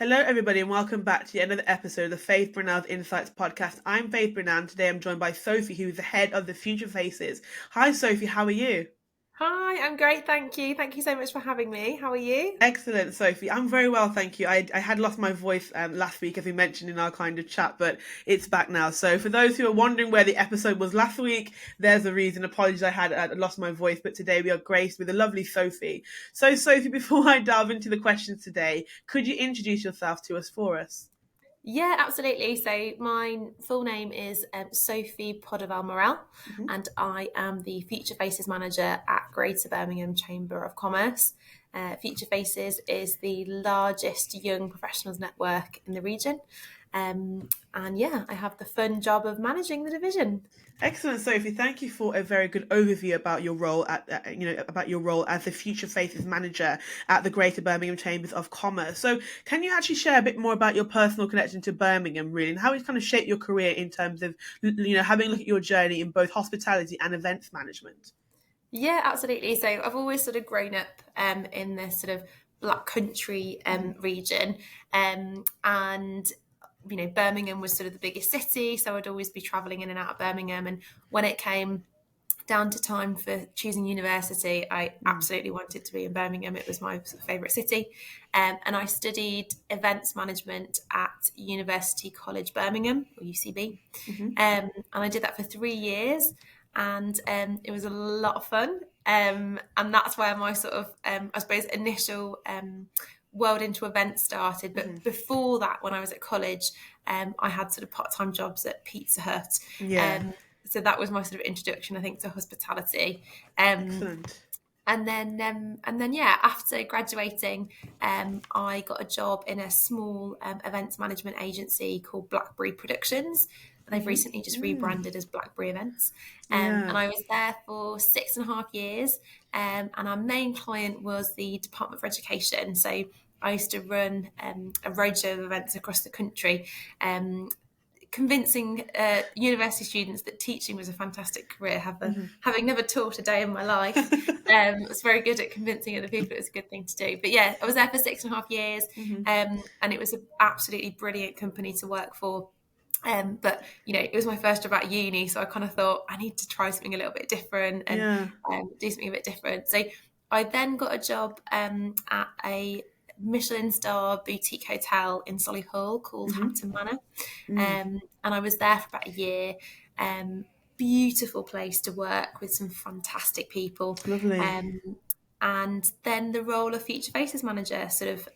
Hello, everybody, and welcome back to yet another episode of the Faith Brunel's Insights podcast. I'm Faith Brunel, and today I'm joined by Sophie, who is the head of the Future Faces. Hi, Sophie, how are you? Hi, I'm great, thank you. Thank you so much for having me. How are you? Excellent, Sophie. I'm very well, thank you. I had lost my voice last week, as we mentioned in our kind of chat, but it's back now. So, for those who are wondering where the episode was last week, there's a reason. Apologies, I had lost my voice, but today we are graced with the lovely Sophie. So, Sophie, before I delve into the questions today, could you introduce yourself to us for us? Yeah, absolutely. So my full name is Sophie Poduval-Morrell, Mhm. and I am the Future Faces Manager at Greater Birmingham Chamber of Commerce. Future Faces is the largest young professionals network in the region. And yeah, I have the fun job of managing the division. Excellent, Sophie. Thank you for a very good overview about your role about your role as the Future Faces Manager at the Greater Birmingham Chambers of Commerce. So, can you actually share a bit more about your personal connection to Birmingham, really, and how it's kind of shaped your career in terms of, having a look at your journey in both hospitality and events management? Yeah, absolutely. So I've always sort of grown up in this sort of Black Country region, and Birmingham was sort of the biggest city, so I'd always be travelling in and out of Birmingham. And when it came down to time for choosing university, I Mm. absolutely wanted to be in Birmingham. It was my favourite city, and I studied events management at University College Birmingham, or UCB, Hmm. and I did that for 3 years, and it was a lot of fun. And that's where my sort of, I suppose, initial world into events started. Hmm. But before that, when I was at college, I had sort of part-time jobs at Pizza Hut. Yeah, So that was my sort of introduction, I think, to hospitality. Um, excellent. and then, yeah, after graduating, I got a job in a small events management agency called Blackberry Productions. And they've Hmm. recently just Mm. rebranded as Blackberry Events. And Yeah. I was there for 6.5 years. And our main client was the Department for Education. So I used to run a roadshow of events across the country, convincing university students that teaching was a fantastic career. Hmm. Having never taught a day in my life, I was very good at convincing other people it was a good thing to do. But yeah, I was there for 6.5 years, Hmm. and it was an absolutely brilliant company to work for. But it was my first job at uni, so I kind of thought I need to try something a little bit different and Yeah. do something a bit different. So I then got a job at a Michelin star boutique hotel in Solihull called Hmm. Hampton Manor, Mm. and I was there for about a year. Um, Beautiful place to work with some fantastic people. Lovely. Um, and then the role of Future Faces Manager sort of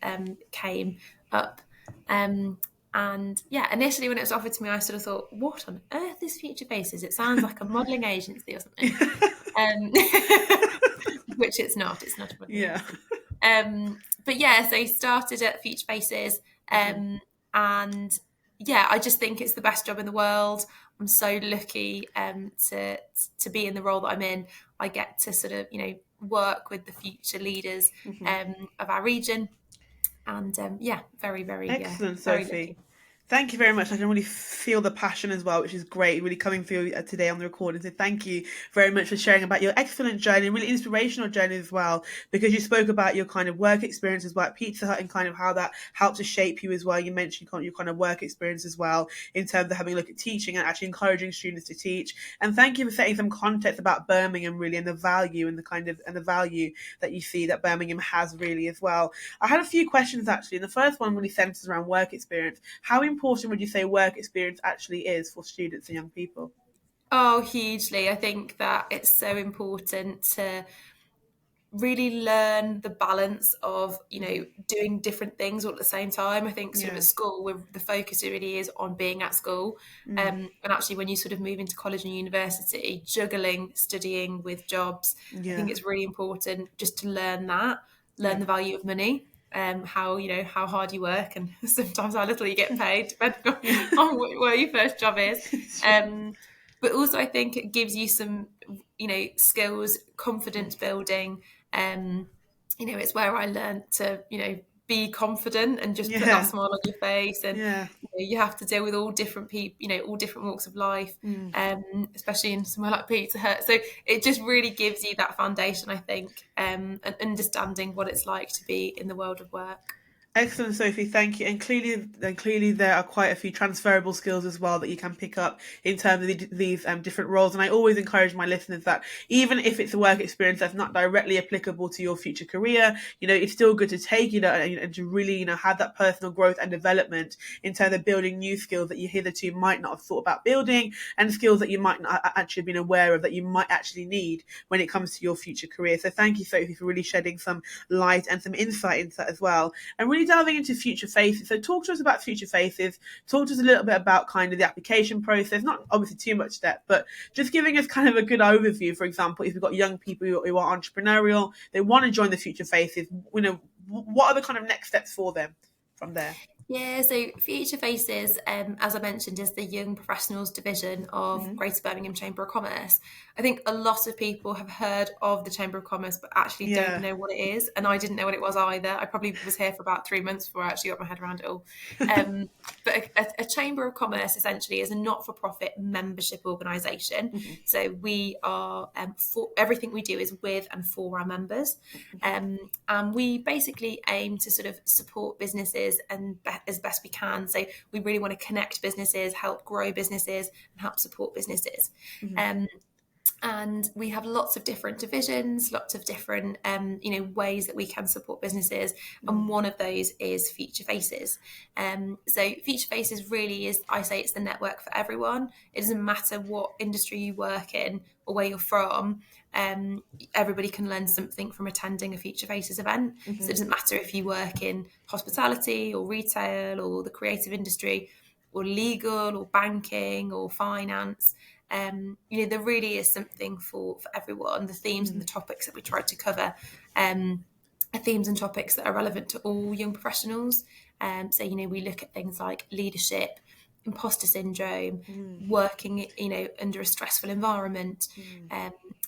came up. Um, and yeah, initially when it was offered to me, I sort of thought, what on earth is Future Faces? It sounds like a modelling agency or something. Um, which it's not. It's not a modelling Yeah. agency. But yeah, so started at Future Faces, Hmm. and yeah, I just think it's the best job in the world. I'm so lucky to be in the role that I'm in. I get to sort of work with the future leaders Hmm. of our region, and yeah, very very Excellent, very Sophie. lucky. Thank you very much. I can really feel the passion as well, which is great. Really coming through today on the recording. So thank you very much for sharing about your excellent journey, really inspirational journey as well, because you spoke about your kind of work experience as well at Pizza Hut and kind of how that helped to shape you as well. You mentioned your kind of work experience as well in terms of having a look at teaching and actually encouraging students to teach. And thank you for setting some context about Birmingham really and the value and the value that you see that Birmingham has really as well. I had a few questions actually, and the first one really centers around work experience. How important would you say work experience actually is for students and young people? Oh, hugely. I think that it's so important to really learn the balance of Hmm. doing different things all at the same time. I think sort of at Yeah. school where the focus really is on being at school, Mm. and actually when you sort of move into college and university, juggling studying with jobs, I think Yeah. it's really important just to learn Yeah. the value of money, how how hard you work and sometimes how little you get paid depending Yeah. on where your first job is. It's true. But also I think it gives you some skills, Mhm. confidence building. um, it's where I learned to, be confident and just put that Yeah. smile on your face. And Yeah. you have to deal with all different people, all different walks of life, Mm. especially in somewhere like Pizza Hut. So it just really gives you that foundation, I think, and understanding what it's like to be in the world of work. Excellent, Sophie. Thank you. And clearly, there are quite a few transferable skills as well that you can pick up in terms of these different roles. And I always encourage my listeners that even if it's a work experience that's not directly applicable to your future career, it's still good to take, and to really, have that personal growth and development in terms of building new skills that you hitherto might not have thought about building, and skills that you might not actually have been aware of that you might actually need when it comes to your future career. So thank you, Sophie, for really shedding some light and some insight into that as well, and really delving into future faces. So talk to us about future faces. Talk to us a little bit about kind of the application process, not obviously too much depth, but just giving us kind of a good overview. For example, if we've got young people who are entrepreneurial, they want to join the future faces, what are the kind of next steps for them from there? Yeah, so Future Faces, as I mentioned, is the young professionals division of Mm-hmm. Greater Birmingham Chamber of Commerce. I think a lot of people have heard of the Chamber of Commerce, but actually don't Yeah. know what it is. And I didn't know what it was either. I probably was here for about 3 months before I actually got my head around it all. But a Chamber of Commerce essentially is a not-for-profit membership organisation. Mm-hmm. So we are, for everything we do is with and for our members. And we basically aim to sort of support businesses and as best we can. So we really want to connect businesses, help grow businesses, and help support businesses. Mm-hmm. And we have lots of different divisions, lots of different ways that we can support businesses, and one of those is Future Faces. So Future Faces really is, I say, it's the network for everyone. It doesn't matter what industry you work in or where you're from. Everybody can learn something from attending a Future Faces event. Mm-hmm. So it doesn't matter if you work in hospitality or retail or the creative industry or legal or banking or finance. There really is something for everyone. The themes and the topics that we try to cover are themes and topics that are relevant to all young professionals. So we look at things like leadership, imposter syndrome, working under a stressful environment,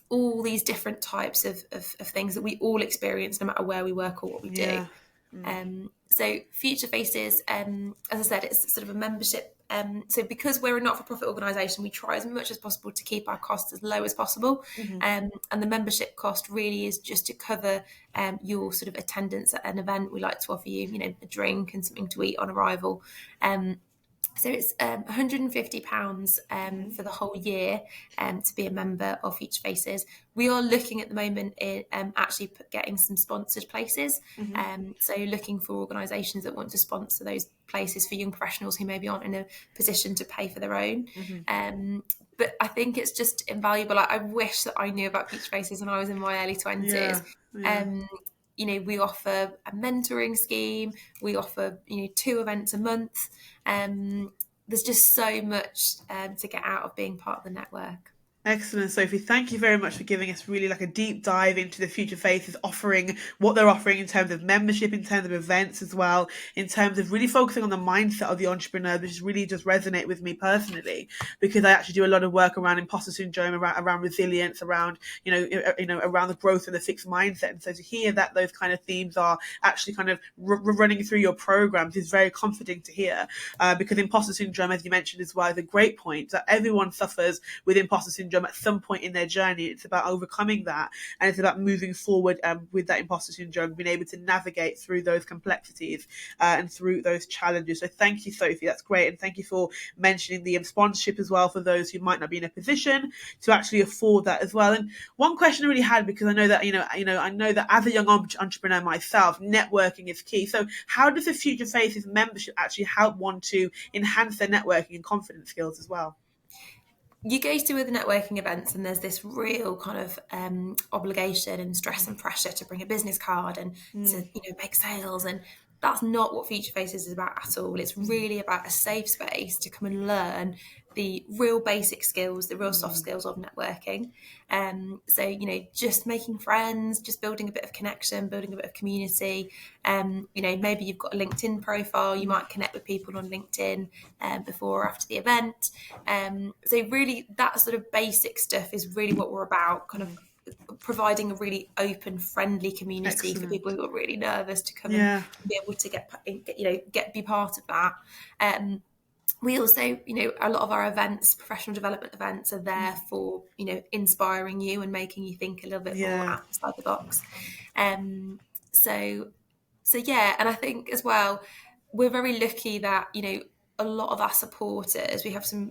all these different types of things that we all experience no matter where we work or what we do. Yeah. So Future Faces, as I said, it's sort of a membership. So because we're a not-for-profit organisation, we try as much as possible to keep our costs as low as possible. And the membership cost really is just to cover your sort of attendance at an event. We like to offer you, a drink and something to eat on arrival. So it's £150 for the whole year to be a member of Future Faces. We are looking at the moment at actually getting some sponsored places. So looking for organisations that want to sponsor those places for young professionals who maybe aren't in a position to pay for their own. But I think it's just invaluable. I wish that I knew about Future Faces when I was in my early 20s. We offer a mentoring scheme. We offer, 2 events a month. There's just so much to get out of being part of the network. Excellent, Sophie. Thank you very much for giving us really like a deep dive into the Future Faces offering, what they're offering in terms of membership, in terms of events as well, in terms of really focusing on the mindset of the entrepreneur, which really does resonate with me personally, because I actually do a lot of work around imposter syndrome, around resilience, around, around the growth and the fixed mindset. And so to hear that those kind of themes are actually kind of running through your programs is very comforting to hear, because imposter syndrome, as you mentioned as well, is a great point that everyone suffers with imposter syndrome at some point in their journey. It's about overcoming that, and it's about moving forward with that imposter syndrome, being able to navigate through those complexities and through those challenges. So thank you, Sophie. That's great, and thank you for mentioning the sponsorship as well for those who might not be in a position to actually afford that as well. And one question I really had, because I know that I know that as a young entrepreneur myself, networking is key. So how does the Future Faces membership actually help one to enhance their networking and confidence skills as well? You go to the networking events and there's this real kind of obligation and stress and pressure to bring a business card and to make sales, and that's not what Future Faces is about at all. It's really about a safe space to come and learn the real basic skills, the real soft skills of networking. So just making friends, just building a bit of connection, building a bit of community. Maybe you've got a LinkedIn profile, you might connect with people on LinkedIn before or after the event. So really that sort of basic stuff is really what we're about, kind of providing a really open, friendly community for people who are really nervous to come and be able to be part of that. We also, a lot of our events, professional development events, are there for, inspiring you and making you think a little bit more outside the box. So So yeah, and I think as well, we're very lucky that, you know, a lot of our supporters, we have some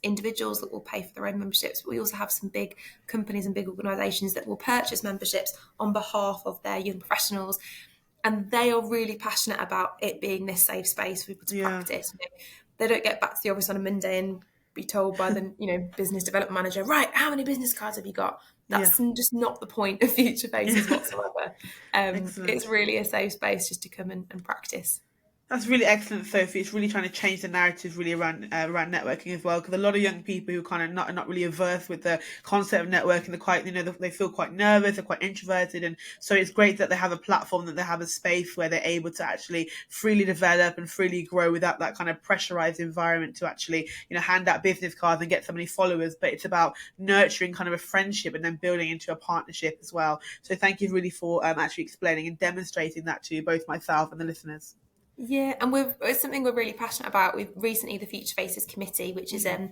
individuals that will pay for their own memberships, but we also have some big companies and big organisations that will purchase memberships on behalf of their young professionals. And they are really passionate about it being this safe space for people to Yeah, practice. You know, they don't get back to the office on a Monday and be told by the, you know, business development manager, right, how many business cards have you got? yeah, That's just not the point of Future Faces yeah. whatsoever. It's Excellent. really a safe space just to come and practice. That's really excellent, Sophie. It's really trying to change the narrative really around networking as well, because a lot of young people who kind of not really averse with the concept of networking, they're quite, they feel quite nervous, they're quite introverted, and so it's great that they have a platform, that they have a space where they're able to actually freely develop and freely grow without that kind of pressurized environment to actually hand out business cards and get so many followers. But it's about nurturing kind of a friendship and then building into a partnership as well. So thank you really for actually explaining and demonstrating that to both myself and the listeners. Yeah, and it's something we're really passionate about. We've recently the Future Faces Committee, which is Mm,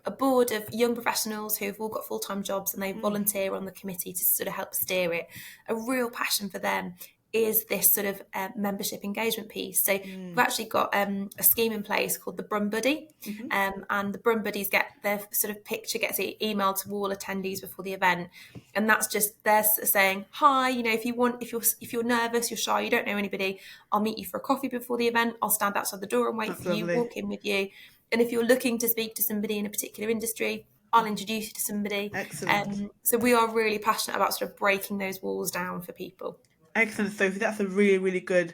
a board of young professionals who've all got full-time jobs, and they mm, volunteer on the committee to sort of help steer it. A real passion for them is this sort of membership engagement piece. So we've mm, actually got a scheme in place called the Brum Buddy, mhm. and the Brum Buddies get their sort of picture gets emailed to all attendees before the event, and that's just they're saying hi. You know, if you're nervous, you're shy, you don't know anybody, I'll meet you for a coffee before the event. I'll stand outside the door and wait That's for you, lovely. walk in with you. And if you're looking to speak to somebody in a particular industry, I'll introduce you to somebody. Excellent. So we are really passionate about sort of breaking those walls down for people. Excellent, Sophie. That's a really, really good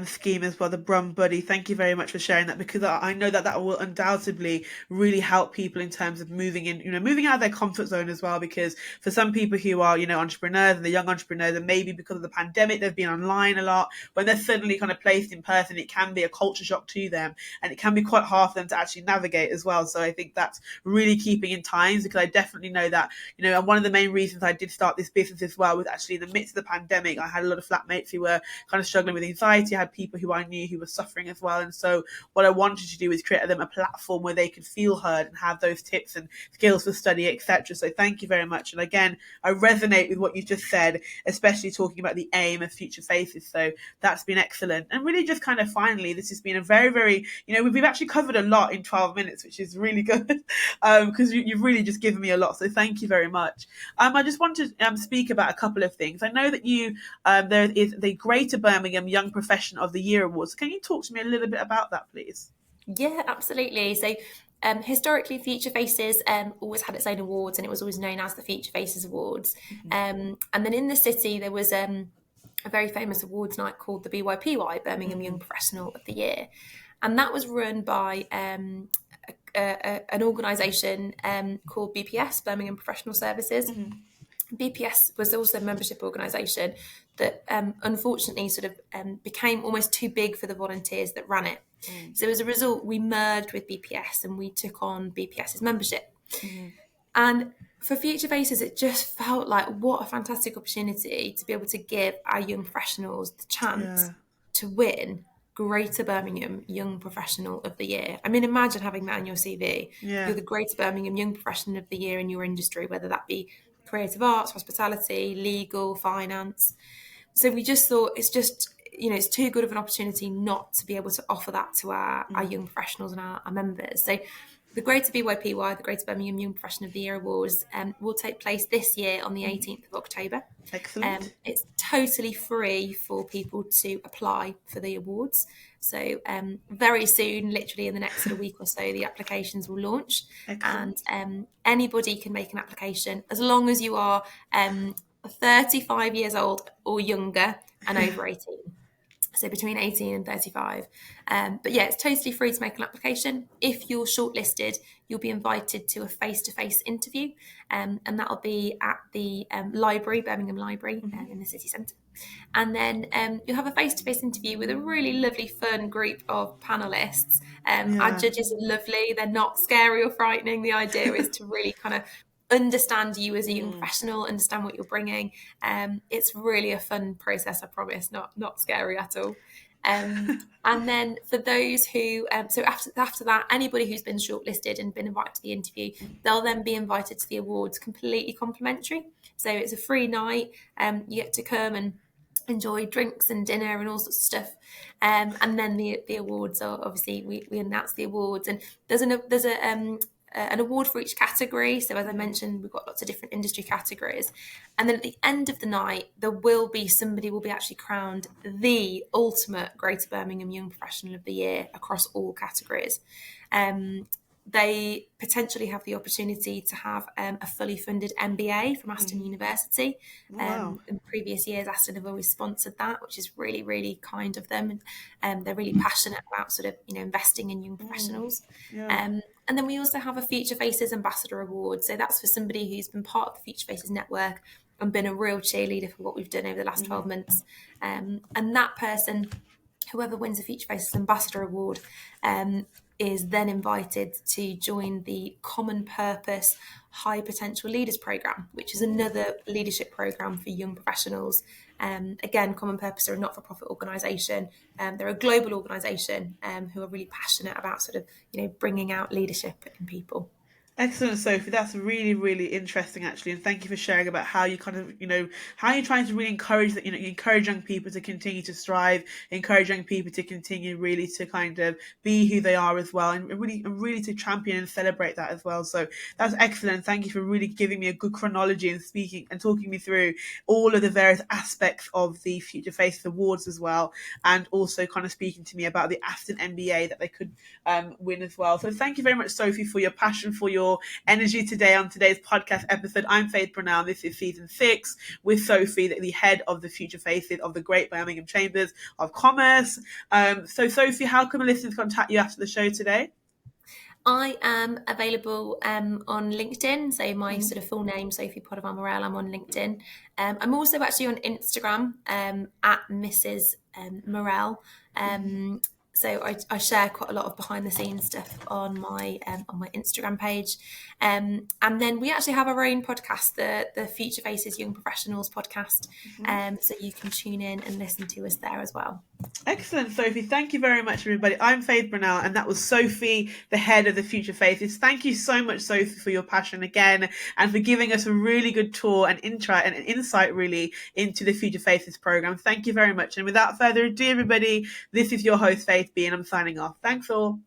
scheme as well. The Brum Buddy. Thank you very much for sharing that, because I know that that will undoubtedly really help people in terms of moving in, moving out of their comfort zone as well. Because for some people who are, entrepreneurs and the young entrepreneurs, and maybe because of the pandemic, they've been online a lot. When they're suddenly kind of placed in person, it can be a culture shock to them, and it can be quite hard for them to actually navigate as well. So I think that's really keeping in times, because I definitely know that, and one of the main reasons I did start this business as well was actually in the midst of the pandemic. I had a lot of flatmates who were kind of struggling with anxiety. I had people who I knew who were suffering as well. And so what I wanted to do is create them a platform where they could feel heard and have those tips and skills for study, etc. So thank you very much. And again, I resonate with what you just said, especially talking about the aim of Future Faces. So that's been excellent. And really just kind of finally, this has been a very, very, we've actually covered a lot in 12 minutes, which is really good, because you've really just given me a lot. So thank you very much. I just want to speak about a couple of things. I know that there is the Greater Birmingham Young Professional of the Year Awards. Can you talk to me a little bit about that, please? Yeah, absolutely. So historically, Future Faces always had its own awards, and it was always known as the Future Faces Awards. Mm-hmm. And then in the city, there was a very famous awards night called the BYPY, Birmingham Mm-hmm. Young Professional of the Year. And that was run by an organisation called BPS, Birmingham Professional Services. Mm-hmm. BPS was also a membership organisation that unfortunately sort of became almost too big for the volunteers that ran it. So as a result, we merged with BPS and we took on BPS's membership. Mm-hmm. And for Future Faces, it just felt like what a fantastic opportunity to be able to give our young professionals the chance Yeah. to win Greater Birmingham Young Professional of the Year. I mean, imagine having that on your CV. Yeah. You're the Greater Birmingham Young Professional of the Year in your industry, whether that be creative arts, hospitality, legal, finance. So we just thought it's too good of an opportunity not to be able to offer that to our Mm-hmm. young professionals and our members. So the Greater BYPY, the Greater Birmingham Young Professional of the Year Awards, will take place this year on the Mm-hmm. 18th of October. Excellent. It's totally free for people to apply for the awards. So very soon, literally in the next sort of week or so, the applications will launch, and Excellent. anybody can make an application as long as you are 35 years old or younger and over 18. So between 18 and 35. But yeah, it's totally free to make an application. If you're shortlisted, you'll be invited to a face-to-face interview, and that'll be at the library, Birmingham Library, Mm-hmm. in the city centre. And then you'll have a face-to-face interview with a really lovely, fun group of panellists. Our Yeah. judges are lovely. They're not scary or frightening. The idea is to really kind of understand you as a young Mm. professional, understand what you're bringing. It's really a fun process, I promise, not scary at all. And then for those who, so after that, anybody who's been shortlisted and been invited to the interview, they'll then be invited to the awards completely complimentary. So it's a free night. You get to come and enjoy drinks and dinner and all sorts of stuff. And then the awards are obviously we announce the awards, and there's an award for each category. So as I mentioned, we've got lots of different industry categories, and then at the end of the night, somebody will be actually crowned the ultimate Greater Birmingham Young Professional of the Year across all categories. They potentially have the opportunity to have a fully funded MBA from Aston University. Wow. In previous years, Aston have always sponsored that, which is really, really kind of them. And they're really passionate about sort of, investing in young professionals. Yeah. And then we also have a Future Faces Ambassador Award. So that's for somebody who's been part of the Future Faces network and been a real cheerleader for what we've done over the last 12 months. And that person, whoever wins the Future Faces Ambassador Award, is then invited to join the Common Purpose High Potential Leaders Programme, which is another leadership programme for young professionals. Again, Common Purpose are a not-for-profit organisation. They're a global organisation who are really passionate about sort of, bringing out leadership in people. Excellent, Sophie. That's really, really interesting, actually, and thank you for sharing about how you kind of, how you're trying to really encourage that, you encourage young people to continue to strive, encourage young people to continue really to kind of be who they are as well, and really to champion and celebrate that as well. So that's excellent. Thank you for really giving me a good chronology and speaking and talking me through all of the various aspects of the Future Faces Awards as well, and also kind of speaking to me about the Aston MBA that they could win as well. So thank you very much, Sophie, for your passion, for your energy today on today's podcast episode. I'm Faith Brunel. This is season 6 with Sophie, the head of the Future Faces of the Great Birmingham Chambers of Commerce. So Sophie, how can the listeners contact you after the show today? I am available on LinkedIn, so my sort of full name, Sophie Poduval-Morrell. I'm on LinkedIn. I'm also actually on Instagram at Mrs. Morrell. So I share quite a lot of behind the scenes stuff on my Instagram page, and then we actually have our own podcast, the Future Faces Young Professionals podcast. So you can tune in and listen to us there as well. Excellent, Sophie. Thank you very much, everybody. I'm Faith Brunel, and that was Sophie, the head of the Future Faces. Thank you so much, Sophie, for your passion again, and for giving us a really good tour and insight, really, into the Future Faces program. Thank you very much. And without further ado, everybody, this is your host, Faith B, and I'm signing off. Thanks all.